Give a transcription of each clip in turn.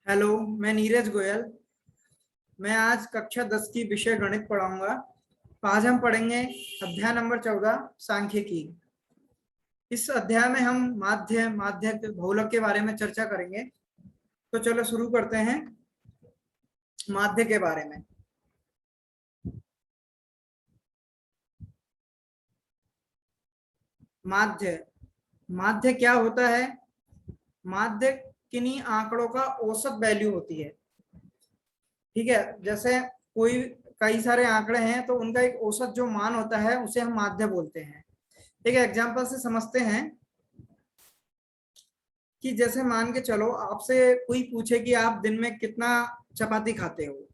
Hello, मैं नीरज गोयल। मैं आज कक्षा 10 की विषय गणित पढ़ाऊंगा। आज हम पढ़ेंगे अध्याय नंबर 14 सांख्यिकी। इस अध्याय में हम माध्य के बहुलक के बारे में चर्चा करेंगे। तो चलो शुरू करते हैं माध्य के बारे में। माध्य माध्य क्या होता है? माध्य किन्हीं आंकड़ों का औसत वैल्यू होती है। ठीक है, जैसे कोई कई सारे आंकड़े हैं तो उनका एक औसत जो मान होता है उसे हम माध्य बोलते हैं। एक एग्जांपल से समझते हैं कि जैसे मान के चलो आपसे कोई पूछे कि आप दिन में कितना चपाती खाते हो,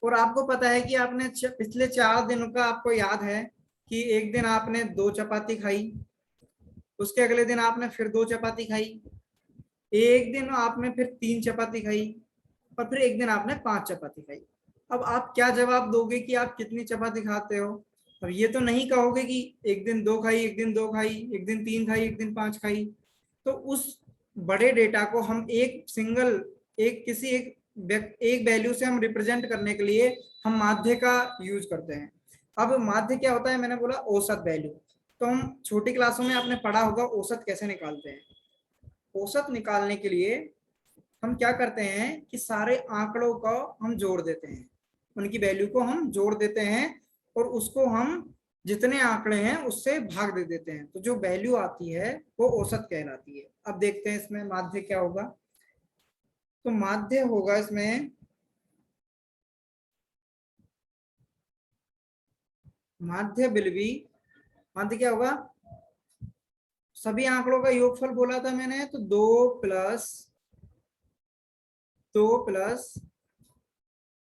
और आपको पता है कि आपने पिछले 4 दिनों का आपको याद है कि एक दिन आपने 2 चपाती खाई, उसके अगले दिन आपने फिर 2 चपाती खाई, एक दिन आपने फिर 3 चपाती खाई, और फिर एक दिन आपने 5 चपाती खाई। अब आप क्या जवाब दोगे कि आप कितनी चपाती खाते हो? अब ये तो नहीं कहोगे कि एक दिन 2 खाई, एक दिन 2 खाई, एक दिन 3 खाई, एक दिन 5 खाई। तो उस बड़े डेटा को हम एक सिंगल एक वैल्यू से हम रिप्रेजेंट करने के लिए हम माध्य का यूज करते हैं। अब माध्य क्या होता है? मैंने बोला औसत वैल्यू। तो हम छोटी क्लासों में आपने पढ़ा होगा औसत कैसे निकालते हैं। औसत निकालने के लिए हम क्या करते हैं कि सारे आंकड़ों को हम जोड़ देते हैं, उनकी वैल्यू को हम जोड़ देते हैं, और उसको हम जितने आंकड़े हैं उससे भाग दे देते हैं। तो जो वैल्यू आती है वो औसत कहलाती है। अब देखते हैं इसमें माध्य क्या होगा। तो माध्य होगा इसमें, माध्य विल बी, माध्य क्या होगा? सभी आंकड़ों का योगफल बोला था मैंने, तो 2 +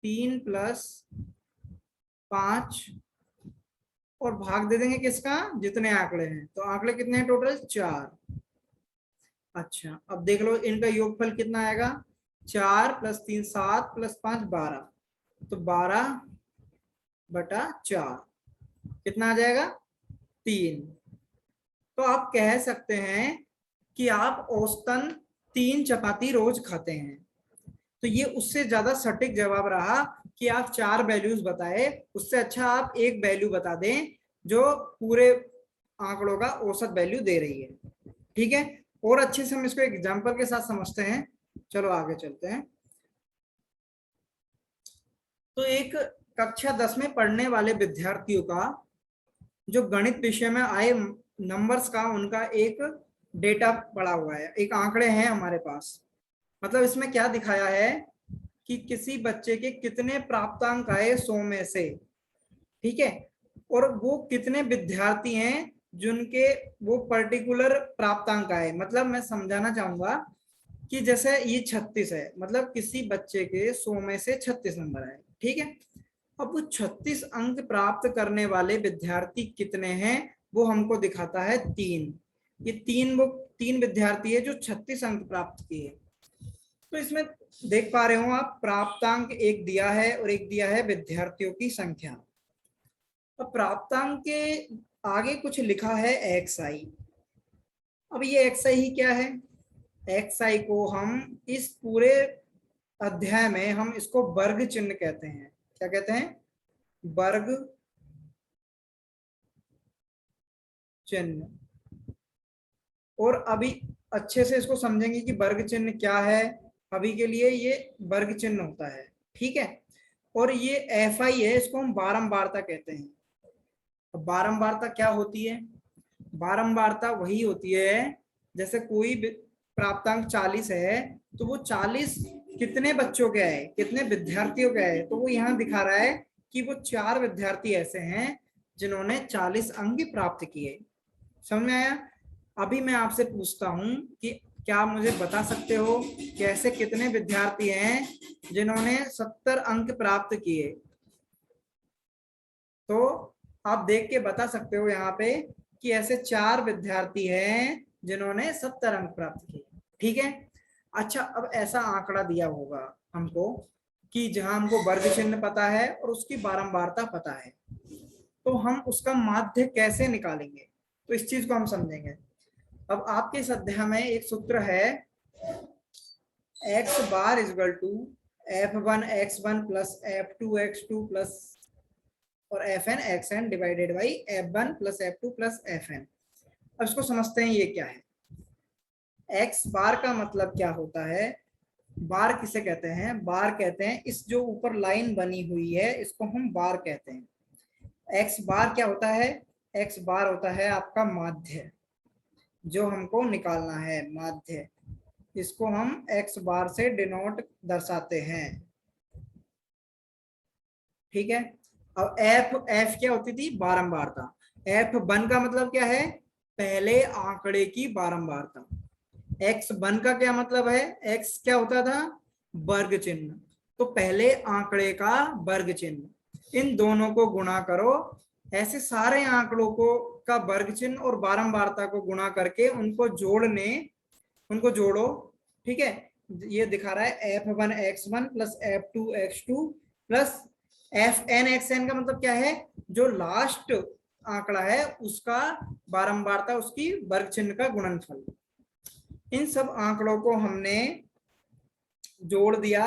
3 + 5, और भाग दे देंगे किसका? जितने आंकड़े हैं। तो आंकड़े कितने हैं टोटल? 4। अच्छा, अब देख लो इनका योगफल कितना आएगा। 4 + 3 7 + 5 12, तो 12/4 कितना आ जाएगा? 3। तो आप कह सकते हैं कि आप औसतन 3 चपाती रोज खाते हैं। तो ये उससे ज्यादा सटीक जवाब रहा कि आप 4 वैल्यूज बताए। उससे अच्छा आप एक वैल्यू बता दें जो पूरे आंकड़ों का औसत वैल्यू दे रही है। ठीक है, और अच्छे से हम इसको एग्जांपल के साथ समझते हैं। चलो आगे चलते हैं। तो एक कक्षा 10 में पढ़ने वाले विद्यार्थियों का जो गणित विषय में आए नंबर्स का उनका एक डेटा पड़ा हुआ है, एक आंकड़े हैं हमारे पास। मतलब इसमें क्या दिखाया है कि किसी बच्चे के कितने प्राप्तांक आए 100 में से। ठीक है, और वो कितने विद्यार्थी हैं जिनके वो पर्टिकुलर प्राप्तांक आए। मतलब मैं समझाना चाहूंगा कि जैसे ये 36 है, मतलब किसी बच्चे के 100 में से 36 नंबर आए। ठीक है, अब वो 36 अंक प्राप्त करने वाले विद्यार्थी कितने हैं वो हमको दिखाता है 3। ये 3 विद्यार्थी है जो 36 अंक प्राप्त किए। तो इसमें देख पा रहे हो आप, प्राप्तांक एक दिया है और एक दिया है विद्यार्थियों की संख्या। अब प्राप्तांक के आगे कुछ लिखा है xi। अब ये xi क्या है? xi को हम इस पूरे अध्याय में हम इसको वर्ग चिन्ह कहते हैं। क्या कहते हैं? वर्ग चिन्ह। और अभी अच्छे से इसको समझेंगे कि वर्ग चिन्ह क्या है। अभी के लिए ये वर्ग चिन्ह होता है। ठीक है, और ये fi है, इसको हम बारंबारता कहते हैं। अब बारंबारता क्या होती है? बारंबारता वही होती है, जैसे कोई प्राप्तांक 40 है तो वो 40 कितने बच्चों के आए, कितने विद्यार्थियों के आए। तो वो यहाँ दिखा रहा है कि वो 4 विद्यार्थी ऐसे हैं जिन्होंने 40 अंक प्राप्त किए। समझ में आया? अभी मैं आपसे पूछता हूं कि क्या आप मुझे बता सकते हो कि ऐसे कितने विद्यार्थी हैं जिन्होंने 70 अंक प्राप्त किए? तो आप देख के बता सकते हो यहाँ पे कि ऐसे 4 विद्यार्थी हैं जिन्होंने 70 अंक प्राप्त किए। ठीक है, अच्छा, अब ऐसा आंकड़ा दिया होगा हमको कि जहां हमको वर्ग चिन्ह पता है और उसकी बारंबारता पता है, तो हम उसका माध्य कैसे निकालेंगे? तो इस चीज को हम समझेंगे। अब आपके इस अध्याय में एक सूत्र है X bar is equal to f1 x1 plus f2 x2 plus और fn xn divided by f1 plus f2 plus fn। अब इसको समझते हैं ये क्या है। एक्स बार का मतलब क्या होता है, बार किसे कहते हैं, बार कहते हैं इस जो ऊपर लाइन बनी हुई है इसको हम बार कहते हैं। एक्स बार क्या होता है, एक्स बार होता है आपका माध्य, जो हमको निकालना है माध्य, इसको हम एक्स बार से डिनोट दर्शाते हैं। ठीक है। अब एफ एफ क्या होती थी, बारंबारता। एफ वन का मतलब क्या है, पहले आंकड़े की बारंबारता। एक्स वन का क्या मतलब है, एक्स क्या होता था, वर्ग चिन्ह, तो पहले आंकड़े का वर्ग चिन्ह, इन दोनों को गुणा करो, ऐसे सारे आंकड़ों को का वर्ग चिन्ह और बारंबारता को गुणा करके उनको जोड़ो। ठीक है, ये दिखा रहा है f1 x1 plus f2 x2 plus fn xn का मतलब क्या है, जो लास्ट आंकड़ा है उसका बारंबारता, उसकी वर्ग चिन्ह का गुणनफल। इन सब आंकड़ों को हमने जोड़ दिया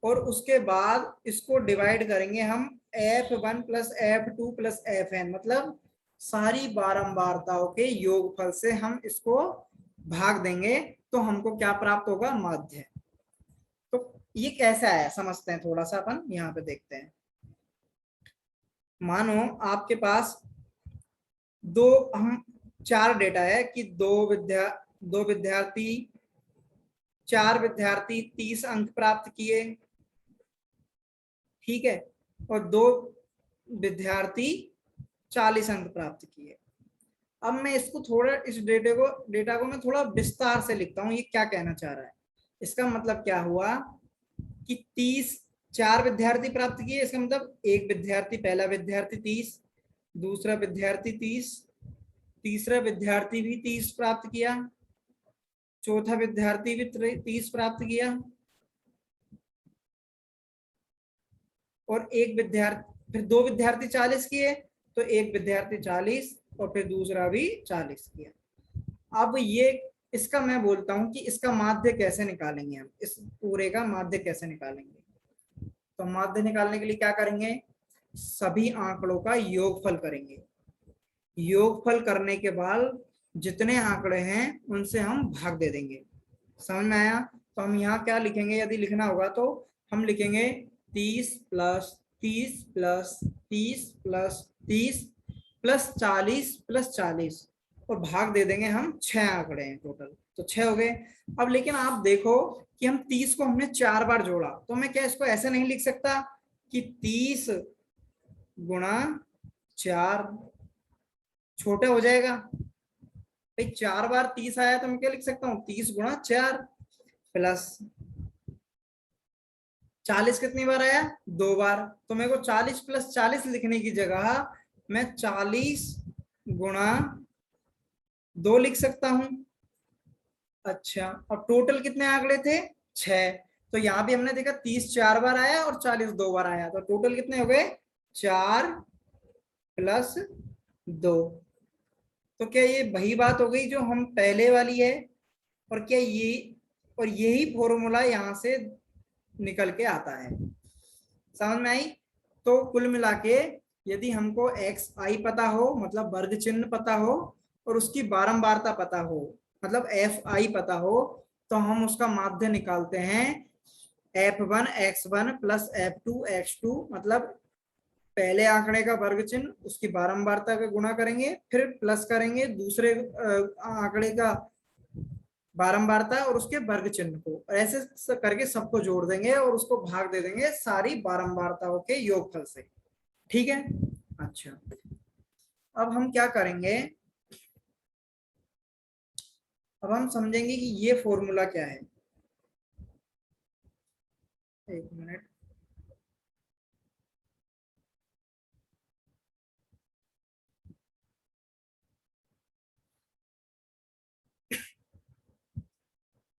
और उसके बाद इसको डिवाइड करेंगे हम f1 plus f2 plus fn, मतलब सारी बारंबारताओं के योगफल से हम इसको भाग देंगे, तो हमको क्या प्राप्त होगा, माध्य। तो ये कैसा है समझते हैं थोड़ा सा, अपन यहाँ पे देखते हैं। मानो आपके पास हम चार डेटा है कि दो विद्यार्थी 30 अंक प्राप्त किए, ठीक है, और 2 विद्यार्थी 40 अंक प्राप्त किए। अब मैं इसको थोड़ा, इस डेटा को मैं थोड़ा विस्तार से लिखता हूँ, ये क्या कहना चाह रहा है। इसका मतलब क्या हुआ कि 4 विद्यार्थी प्राप्त किए, इसका मतलब एक विद्यार्थी, पहला विद्यार्थी 30, दूसरा विद्यार्थी 30, तीसरा विद्यार्थी भी 30 प्राप्त किया, चौथा विद्यार्थी भी 30 प्राप्त किया, और एक विद्यार्थी, फिर 2 विद्यार्थी 40 किए, तो एक विद्यार्थी 40 और फिर दूसरा भी 40 किया। अब ये इसका मैं बोलता हूं कि इसका माध्य कैसे निकालेंगे, हम इस पूरे का माध्य कैसे निकालेंगे। तो माध्य निकालने के लिए क्या करेंगे, सभी आंकड़ों का योगफल करेंगे। योगफल करने के बाद जितने आंकड़े हैं उनसे हम भाग दे देंगे। समझ में आया। तो हम यहाँ क्या लिखेंगे, यदि लिखना होगा तो हम लिखेंगे 30 plus 30 plus 30 plus 30 plus 40 plus 40, और भाग दे देंगे हम 6 आंकड़े हैं टोटल, तो 6 हो गए। अब लेकिन आप देखो कि हम 30 को हमने 4 बार जोड़ा, तो मैं क्या इसको ऐसे नहीं लिख सकता कि 30 गुणा 4, छोटा हो जाएगा भाई, 4 बार 30 आया तो मैं क्या लिख सकता हूँ, 30 गुणा 4 प्लस 40 कितनी बार आया, 2 बार, तो मेरे को 40 प्लस 40 लिखने की जगह मैं 40 गुणा 2 लिख सकता हूं। अच्छा, और टोटल कितने आंकड़े थे, 6, तो यहां भी हमने देखा 30 4 बार आया और 40 2 बार आया, तो टोटल कितने हो गए, 4 प्लस 2। तो क्या ये वही बात हो गई जो हम पहले वाली है, और क्या ये, और यही फॉर्मूला यहां से निकल के आता है। समझ में आई। तो कुल मिला के यदि हमको एक्स आई पता हो, मतलब वर्ग चिन्ह पता हो, और उसकी बारंबारता पता हो, मतलब एफ आई पता हो, तो हम उसका माध्य निकालते हैं f1 x1 plus f2 x2, मतलब पहले आंकड़े का वर्ग चिन्ह उसकी बारंबारता का गुणा करेंगे, फिर प्लस करेंगे दूसरे आंकड़े का बारंबारता और उसके वर्ग चिन्ह को, ऐसे करके सबको जोड़ देंगे और उसको भाग दे देंगे सारी बारंबारताओं के योगफल से। ठीक है। अच्छा, अब हम क्या करेंगे, अब हम समझेंगे कि ये फॉर्मूला क्या है। एक मिनट,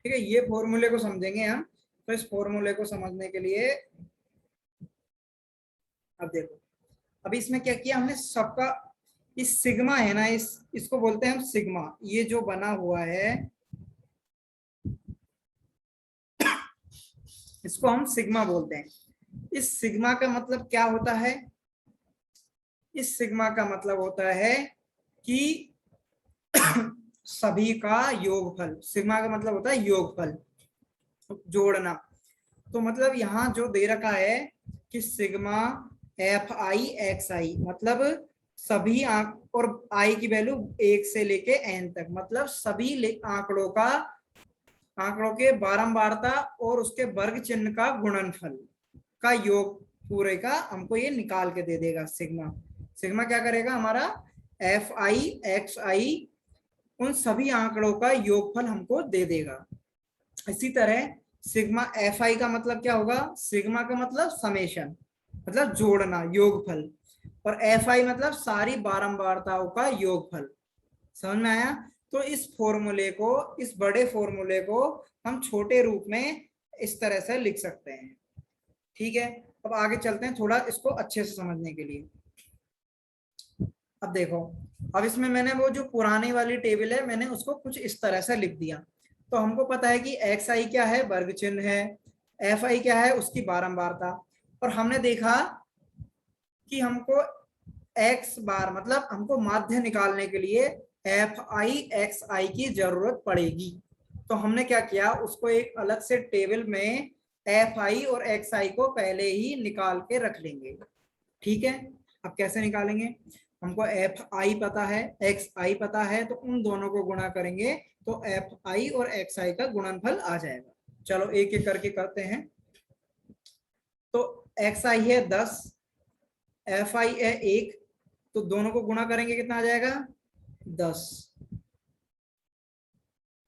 ठीक है, ये फॉर्मूले को समझेंगे हम। तो इस फॉर्मूले को समझने के लिए अब देखो, अभी इसमें क्या किया हमने, सबका इस सिग्मा है ना, इसको बोलते हैं हम सिग्मा, ये जो बना हुआ है इसको हम सिग्मा बोलते हैं। इस सिग्मा का मतलब क्या होता है? इस सिग्मा का मतलब होता है कि सभी का योगफल। सिग्मा का मतलब होता है योगफल, जोड़ना। तो मतलब यहाँ जो दे रखा है कि sigma F I X I, मतलब सभी आंक और आई की वैल्यू 1 से लेके एन तक, मतलब सभी आंकड़ों के बारंबारता और उसके वर्ग चिन्ह का गुणनफल का योग पूरे का हमको ये निकाल के दे देगा। सिग्मा सिग्मा क्या करेगा? हमारा एफ आई एक्स आई उन सभी आंकड़ों का योगफल हमको दे देगा। इसी तरह सिग्मा एफ आई का मतलब क्या होगा? सिग्मा का मतलब समेशन, मतलब जोड़ना, योगफल, और एफ आई मतलब सारी बारंबारताओं का योगफल। समझ में आया? तो इस फॉर्मूले को, इस बड़े फॉर्मूले को हम छोटे रूप में इस तरह से लिख सकते हैं। ठीक है, अब आगे चलते हैं थोड़ा इसको अच्छे से समझने के लिए। अब देखो, अब इसमें मैंने वो जो पुरानी वाली टेबल है मैंने उसको कुछ इस तरह से लिख दिया। तो हमको पता है कि एक्स आई क्या है? वर्ग चिन्ह है। एफ आई क्या है? उसकी बारंबारता। और हमने देखा कि हमको एक्स बार मतलब हमको माध्य निकालने के लिए एफ आई एक्स आई की जरूरत पड़ेगी। तो हमने क्या किया, उसको एक अलग से टेबल में एफ आई और एक्स आई को पहले ही निकाल के रख लेंगे। ठीक है, अब कैसे निकालेंगे? हमको एफ आई पता है, एक्स आई पता है, तो उन दोनों को गुणा करेंगे तो एफ आई और एक्स आई का गुणनफल आ जाएगा। चलो एक एक करके करते हैं। तो एक्स आई है 10, एफ आई है 1, तो दोनों को गुणा करेंगे कितना आ जाएगा? 10।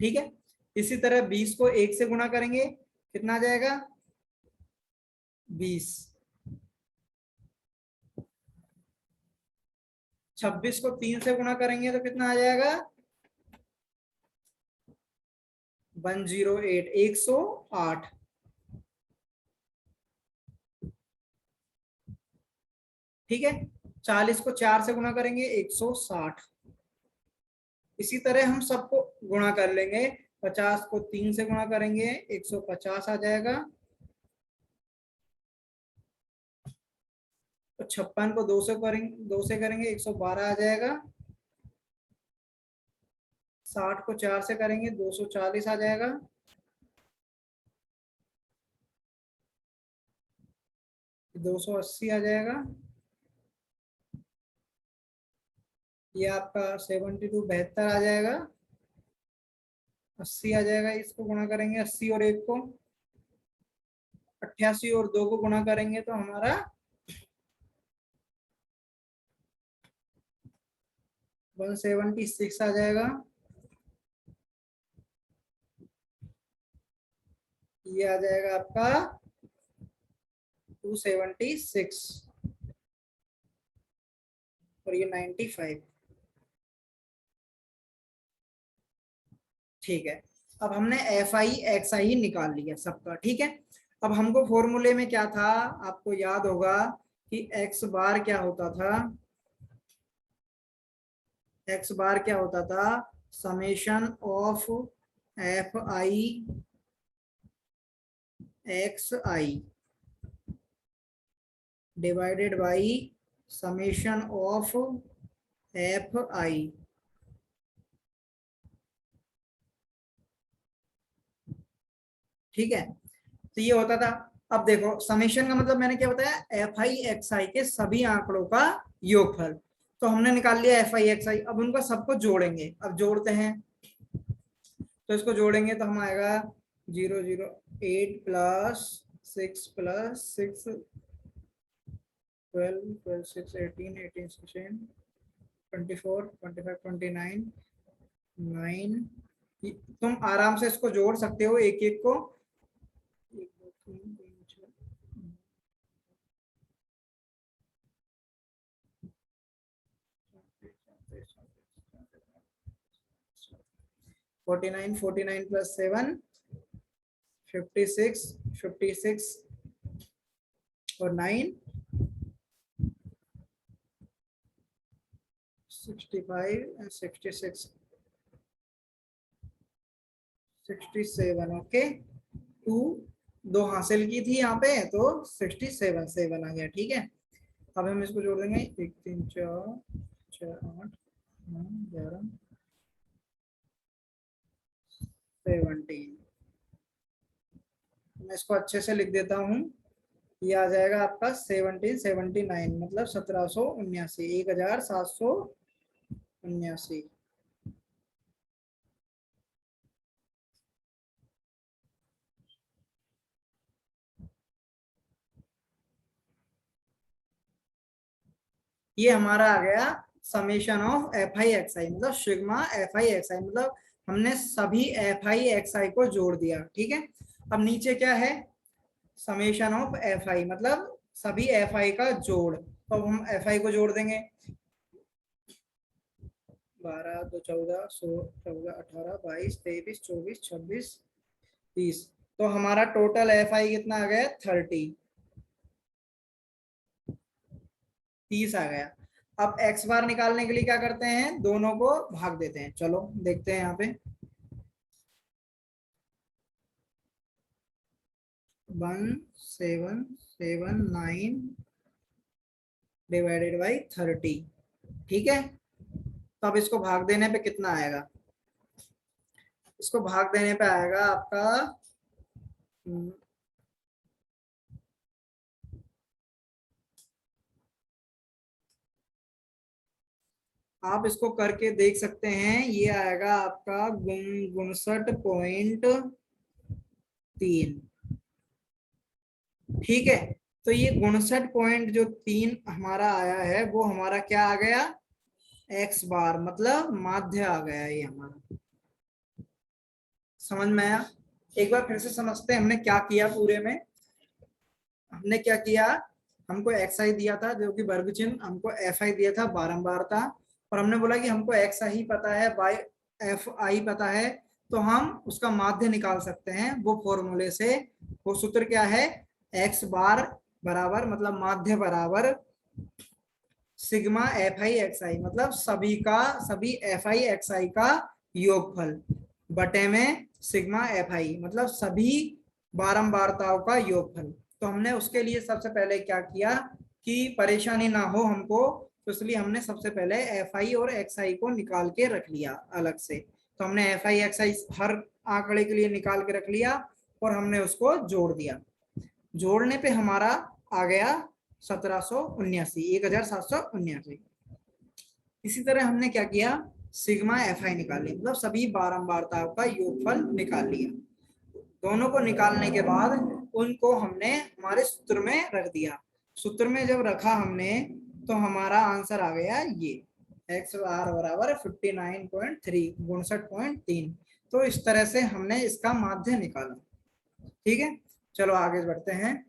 ठीक है, इसी तरह 20 को 1 से गुणा करेंगे कितना आ जाएगा? 20। 26 को 3 से गुणा करेंगे तो कितना आ जाएगा? 108, 108। ठीक है, 40 को 4 से गुणा करेंगे 160। इसी तरह हम सबको गुणा कर लेंगे। 50 को 3 से गुणा करेंगे 150 आ जाएगा। तो 56 को 2 से करेंगे 112 आ जाएगा। 60 को 4 से करेंगे 240 आ जाएगा। 280 आ जाएगा। ये आपका 72 72 आ जाएगा। 80 आ जाएगा। इसको गुणा करेंगे 80 और 1 को, 88 और 2 को गुणा करेंगे तो हमारा 176 आ जाएगा। ये आ जाएगा आपका 276 और ये 95। ठीक है, अब हमने एफ आई एक्स आई निकाल लिया सबका। ठीक है, अब हमको फॉर्मूले में क्या था, आपको याद होगा कि एक्स बार क्या होता था? एक्स बार क्या होता था? Summation of F I X I divided by summation of F आई। ठीक है, तो ये होता था। अब देखो समेशन का मतलब मैंने क्या बताया? एफ आई एक्स आई के सभी आंकड़ों का योगफल। तो हमने निकाल लिया एफ आई एक्स आई, अब उनका सबको जोड़ेंगे। अब जोड़ते हैं, तो इसको जोड़ेंगे तो हम आएगा 008 प्लस 6 प्लस 6 12 12 6 18 18 16 24 25 29 9। तुम आराम से इसको जोड़ सकते हो एक एक को। 1 2 3 4 49 49 प्लस 7 56 56 और 9 65 and 66 67। ओके, 2 2 हासिल की थी यहाँ पे, तो 67 आ गया। ठीक है, अब हम इसको जोड़ देंगे, 1 3 4 6 8 9 11 17। मैं इसको अच्छे से लिख देता हूँ, ये आ जाएगा आपका 1779, मतलब 1779, 1779। ये हमारा आ गया summation of F I X I, मतलब sigma F I X I, मतलब हमने सभी एफ आई एक्स आई को जोड़ दिया। ठीक है, अब नीचे क्या है, समेशन ऑफ एफ आई, मतलब सभी एफ आई का जोड़। तो अब हम एफ आई को जोड़ देंगे, 12 2 14 16 14 18 22 23 24 26 30। तो हमारा टोटल एफ आई कितना आ गया, 30 आ गया। अब एक्स बार निकालने के लिए क्या करते हैं, दोनों को भाग देते हैं। चलो देखते हैं यहाँ पे, 1779 डिवाइडेड बाई 30। ठीक है, तो अब इसको भाग देने पे कितना आएगा, इसको भाग देने पे आएगा आपका आप इसको करके देख सकते हैं, ये आएगा आपका 59.3। ठीक है, तो ये 59.3 हमारा आया है, वो हमारा क्या आ गया, एक्स बार, मतलब माध्य आ गया ये हमारा। समझ में आया? एक बार फिर से समझते हैं हमने क्या किया पूरे में। हमने क्या किया, हमको एक्स आई दिया था जो कि वर्ग चिन्ह, हमको एफ आई दिया था बारंबार था, और हमने बोला कि हमको एक्स आई पता है, बाई एफ आई पता है, तो हम उसका माध्य निकाल सकते हैं वो फॉर्मूले से। वो सूत्र क्या है, एक्स बार बराबर, मतलब माध्य बराबर sigma F I X I, मतलब सभी एफ आई एक्स आई का योगफल बटे में सिग्मा एफ आई, मतलब सभी बारंबारताओं का योगफल। तो हमने उसके लिए सबसे पहले क्या किया कि परेशानी ना हो हमको, तो इसलिए हमने सबसे पहले एफ आई और एक्स आई को निकाल के रख लिया अलग से। तो हमने एफ आई एक्स आई हर आंकड़े के लिए निकाल के रख लिया, और हमने उसको जोड़ दिया। जोड़ने पे हमारा आ गया 1779। इसी तरह हमने क्या किया, सिग्मा एफ आई निकाल लिया, मतलब सभी बारंबारताओं का योगफल निकाल लिया। दोनों को निकालने के बाद उनको हमने हमारे सूत्र में रख दिया। सूत्र में जब रखा हमने, तो हमारा आंसर आ गया ये, एक्स बार बराबर 59.3, 59.3। तो इस तरह से हमने इसका माध्य निकाला। ठीक है, चलो आगे बढ़ते हैं।